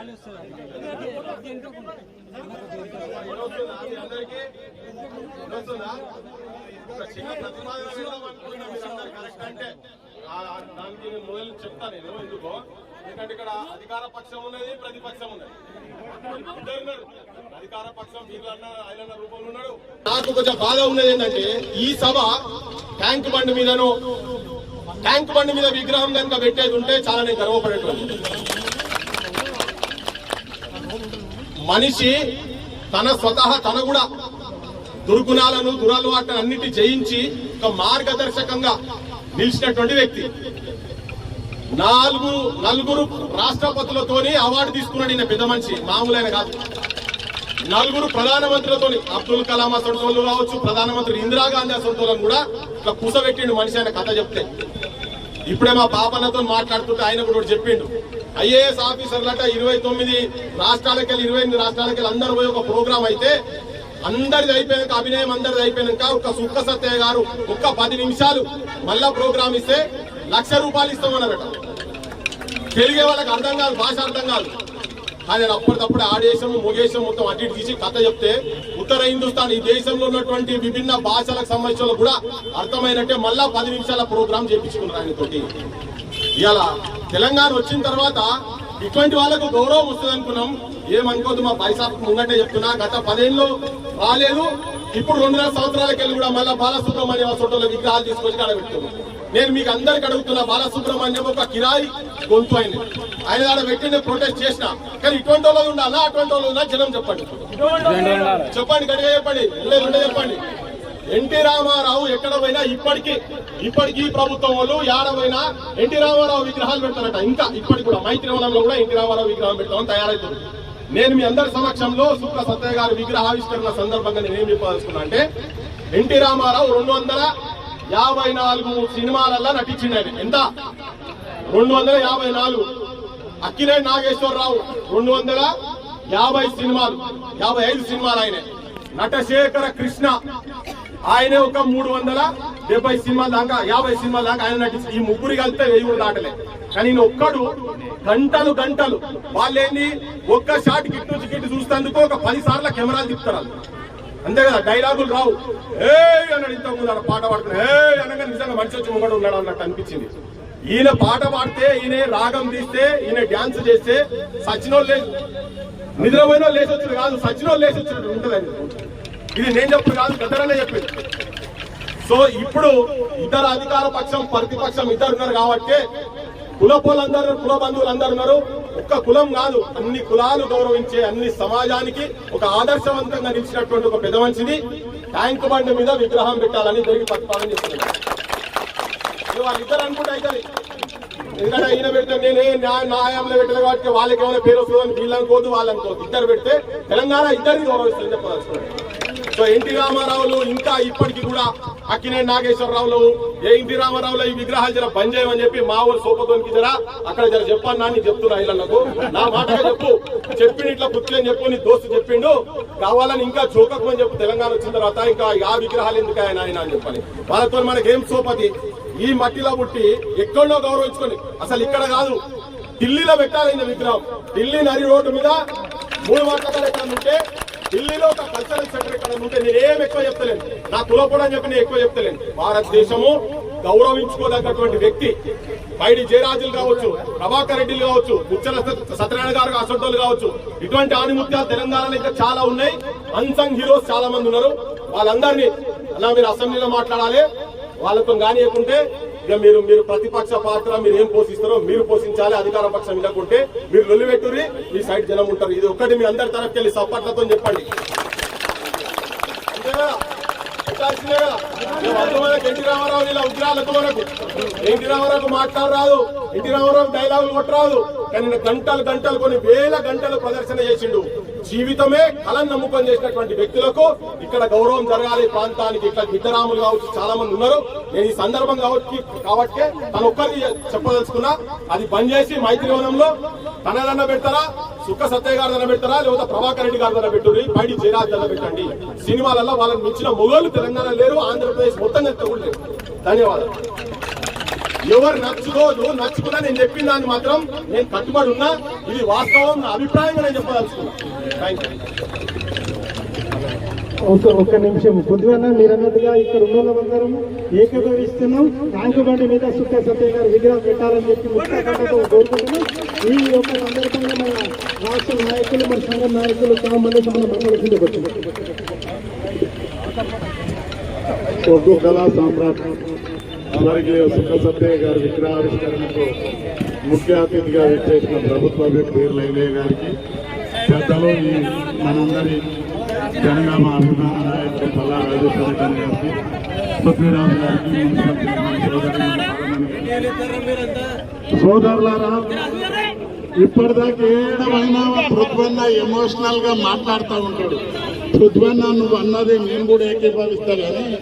చిన్న ప్రతిపాదన కరెక్ట్ అంటే దానికి నేను మొదలు చెప్తాను నేను ఎందుకో. ఎందుకంటే ఇక్కడ అధికార పక్షం ఉన్నది, ప్రతిపక్షం ఉన్నది, ఇద్దరు ఉన్నారు. అధికార పక్షం వీళ్ళన్న ఆయన రూపంలో ఉన్నాడు. నాకు కొంచెం బాధ ఉన్నది ఏంటంటే ఈ సభ ట్యాంక్ బండ్ మీద విగ్రహం కనుక పెట్టేది ఉంటే చాలా నేను గర్వపడేటువంటి మనిషి. తన స్వతహా తన కూడా దుర్గుణాలను దురలవాట్లను అన్నిటి జయించి ఒక మార్గదర్శకంగా నిలిచినటువంటి వ్యక్తి. నలుగురు రాష్ట్రపతులతోని అవార్డు తీసుకున్నాడు ఈయన. పెద్ద మనిషి మామూలైన కాదు. 4 ప్రధానమంత్రులతోని, అబ్దుల్ కలాం అసంటోళ్ళు కావచ్చు, ప్రధానమంత్రి ఇందిరాగాంధీ అసంటోళ్ళని కూడా ఇట్లా కూసబెట్టిండు మనిషి. ఆయన కథ చెప్తే ఇప్పుడే మా పాపన్నతో మాట్లాడుతుంటే ఆయన కూడా చెప్పిండు. ఐఏఎస్ ఆఫీసర్లట 29 రాష్ట్రాలకెళ్ళి 28 రాష్ట్రాలకెళ్ళి అందరూ పోయి ఒక ప్రోగ్రాం అయితే అందరిది అయిపోయాక, అభినయం అందరిది అయిపోయాక ఒక సుక్క సత్తయ్య గారు ఒక్క 10 నిమిషాలు మళ్ళా ప్రోగ్రామ్ ఇస్తే ₹1,00,000 ఇస్తామన్నారట. తెలుగే వాళ్ళకి అర్థం కాదు, భాష అర్థం కాదు. ఆయన అప్పటికప్పుడు ఆడేశం మొగేశం మొత్తం అటు ఇటు తీసి కథ చెప్తే ఉత్తర హిందుస్థాన్ ఈ దేశంలో ఉన్నటువంటి విభిన్న భాషలకు సంబంధించిన కూడా అర్థమైనట్టే మళ్ళా 10 నిమిషాల ప్రోగ్రాం చేయించుకున్నారు ఆయనతోటి. ఇలా తెలంగాణ వచ్చిన తర్వాత ఇటువంటి వాళ్ళకు గౌరవం వస్తుంది అనుకున్నాం. ఏమనుకోదు, మా పైసాకు ముంగంటే చెప్తున్నా. గత 10 ఏళ్ళు రాలేదు, ఇప్పుడు 2.5 సంవత్సరాలకి వెళ్ళి కూడా మళ్ళా బాలసుబ్రహ్మణ్యం ఫోటోలో విగ్రహాలు తీసుకొచ్చి అడగబెడుతున్నాం. నేను మీకు అందరికి అడుగుతున్నా, బాలసుబ్రహ్మణ్యం ఒక కిరాయి గొంతు ఆయన ఆడ పెట్టిన ప్రొటెస్ట్ చేసిన. కానీ ఇటువంటి వాళ్ళు ఉండాలా, అటువంటి వాళ్ళు ఉందా జనం చెప్పండి, గట్టిగా చెప్పండి, చెప్పండి. ఎన్టీ రామారావు ఎక్కడ పోయినా ఇప్పటికీ ప్రభుత్వం వాళ్ళు ఏడవైనా ఎన్టీ రామారావు విగ్రహాలు పెడతారట. ఇంకా ఇప్పటికి కూడా మైత్రివనంలో కూడా ఎన్టీ రామారావు విగ్రహం పెడతామని తయారైతుంది. నేను మీ అందరి సమక్షంలో సుక్క సత్తయ్య గారి విగ్రహావిష్కరణ సందర్భంగా నేనేం చెప్పదలుచుకున్నా అంటే, ఎన్టీ రామారావు 254 సినిమాలలో నటించింది. ఆయన ఎంత? 254. అక్కినేని నాగేశ్వరరావు 250 సినిమాలు, 55 సినిమాలు ఆయన. నటశేఖర కృష్ణ ఆయనే ఒక 370 సినిమాల దాకా, 50 సినిమాల దాకా ఆయన నటించి ఈ ముగ్గురు కలిపితే 1000 కూడా దాటలే. కానీ ఈయన ఒక్కడు గంటలు వాళ్ళేంది ఒక్క షాట్ గిట్టు నుంచి గిట్టు చూస్తేందుకు ఒక 10 సార్లు కెమెరాలు తిప్పుతారు. అంతే కదా, డైలాగులు రావు. ఏ అన్నాడు ఇంతకుముందు ఆడ పాట పాడుతున్నా, ఏ అనగా నిజంగా మనిషి వచ్చి ముంగడు ఉన్నాడు అన్నట్టు అనిపించింది. ఈయన పాట పాడితే, ఈయన రాగం తీస్తే, ఈయన డ్యాన్స్ చేస్తే సచినోళ్ళు లేదు, నిద్రపోయిన వాళ్ళు లేచి వచ్చారు కాదు, సచినోళ్ళు లేచి వచ్చినట్టు ఉంటుందండి. ఇది నేను చెప్పు కాదు, గద్దరనే చెప్పింది. సో ఇప్పుడు ఇద్దరు అధికార పక్షం ప్రతిపక్షం ఇద్దరు ఉన్నారు కాబట్టి కులపోలందరూ, కుల బంధువులు అందరు ఉన్నారు. ఒక్క కులం కాదు, అన్ని కులాలు గౌరవించే, అన్ని సమాజానికి ఒక ఆదర్శవంతంగా నిలిచినటువంటి ఒక పెద్ద మనిషిని ట్యాంక్ బండ్ మీద విగ్రహం పెట్టాలని జరిగి ప్రతిపాదన చేస్తున్నారు. వాళ్ళిద్దరు అనుకుంటే అయితే, ఎందుకంటే ఈయన పెడితే నేనే న్యాయంలో పెట్టలేదు కాబట్టి వాళ్ళకి ఏమైనా పేరు వస్తుందని వీళ్ళు అనుకోదు, వాళ్ళు అనుకోదు. ఇద్దరు పెడితే తెలంగాణ ఇద్దరిని గౌరవిస్తుందని చెప్పదలుచుకున్నాడు. సో ఎన్టీ రామారావులు ఇంకా ఇప్పటికీ కూడా అక్కినేని నాగేశ్వరరావులు, ఎన్టీ రామారావులో ఈ విగ్రహాలు జర బంద్ చేయమని చెప్పి మా ఊరు సోపతోనికి జర అక్కడ జర చెప్పన్నా అని చెప్తున్నా. ఇళ్లకు నా మాటగా చెప్పిండు, ఇట్లా పుత్తులు అని చెప్పు, నీ దోస్తు చెప్పిండు, కావాలని ఇంకా జోకమని చెప్పు. తెలంగాణ వచ్చిన తర్వాత ఇంకా ఆ విగ్రహాలు ఎందుకు ఆయన అని చెప్పాలి. వాళ్ళతో మనకేం సోపతి, ఈ మట్టిలో పుట్టి ఎక్కడో గౌరవించుకొని, అసలు ఇక్కడ కాదు ఢిల్లీలో పెట్టాలి విగ్రహం. ఢిల్లీ నరి రోడ్డు మీద 3 మాటలు ఎక్కడ ఉంటే, ఢిల్లీలో ఒక కల్చరల్ సెంటర్ ఎక్కడ ఉంటే నేనేం ఎక్కువ చెప్తలేను, నా కులపడం అని చెప్పి నేను ఎక్కువ చెప్తలేను. భారతదేశము గౌరవించుకోదగ్గటువంటి వ్యక్తి పైడి జయరాజులు కావచ్చు, ప్రభాకర్ రెడ్డిలు కావచ్చు, ముచ్చల సత్యనారాయణ గారు అసంటోళ్ళు కావచ్చు, ఇటువంటి ఆణిముత్యాలు తెలంగాణలో ఇంకా చాలా ఉన్నాయి. అన్సంగ్ హీరోస్ చాలా మంది ఉన్నారు. వాళ్ళందరినీ అలా మీరు అసెంబ్లీలో మాట్లాడాలి. వాళ్ళతో కానియకుంటే ఇక మీరు ప్రతిపక్ష పాత్ర మీరు ఏం పోషిస్తారో మీరు పోషించాలి. అధికార పక్షం ఇవ్వకుంటే మీరు లొల్లి పెట్టుర్రి, మీ సైడ్ జనం ఉంటారు. ఇది ఒక్కటి మీ అందరి తరఫుకి వెళ్ళి సప్పట్లతో చెప్పండి. అంతేనా? ఎన్టీ రామారావు ఇలా ఉగ్రాలకు మనకు ఎన్టీ రామారావుకు మాట్లాడరాదు, ఎన్టీ రామారావు డైలాగులు కొట్టరాదు. కానీ గంటలు కొన్ని వేల గంటలు ప్రదర్శన చేసిండు. జీవితమే కళను నమ్ముకొని చేసినటువంటి వ్యక్తులకు ఇక్కడ గౌరవం జరగాలి. ప్రాంతానికి ఇట్లా బిడ్డరాములు కావచ్చు చాలా మంది ఉన్నారు. నేను ఈ సందర్భం కాబట్టి తను ఒక్కరికి చెప్పదలుచుకున్నా, అది బంద్ చేసి మైత్రివనంలో తనదన్న పెడతారా, సుక్క సత్తయ్య గారి దన్న పెడతారా, లేదా ప్రభాకర్ రెడ్డి గారి దన్న పెట్టుర్రి, పైడి జయరాజ్ దన్న పెట్టండి. సినిమాలలో వాళ్ళని మించిన మొగోళ్ళు తెలంగాణ లేరు, ఆంధ్రప్రదేశ్ మొత్తం కూడా లేరు. ధన్యవాదాలు. ఎవరు నచ్చుకోదు నచ్చుకున్నా నేను చెప్పిన దాన్ని మాత్రం నేను కట్టుబడి ఉన్నా. ఇది వాస్తవం, నా అభిప్రాయంగా నేను చెప్పదలుచుకున్నా. Thank you. ఒక్క నిమిషం. పొద్దున మీరు అన్నట్టుగా ఇక్కడ ఉన్న అందరం ఏకీభవిస్తున్నాం. ట్యాంకు బండి మీద సుక్క సత్య గారు విగ్రహం పెట్టాలని చెప్పి ముఖ్యంగా కోరుకుంటున్నాం. ఈ యొక్క సందర్భంగా మన రాష్ట్ర నాయకులు, మన సంఘం నాయకులు చాలామంది మన మాట్లాడుకుంటూ వచ్చింది. ఉర్దూ కళా సామ్రాట్ స్వర్గీయ సుక్క సత్య గారి విగ్రహావిష్కరణకు ముఖ్య అతిథిగా విచ్చేసిన ప్రభుత్వ పేరు లైలయ్య గారికి, పెద్దలు ఈ మనందరి జనగామ అభిమాన నాయకులు పల్లా రాజేశ్వర గారికి, పృథ్వీరాజు గారికి, సోదరులారా, ఇప్పటిదాకా ఏడమైనా పృథ్వన్న ఎమోషనల్ గా మాట్లాడుతూ ఉంటాడు. పృథ్వన్న నువ్వు అన్నది నేను కూడా ఏకీభవిస్తా కానీ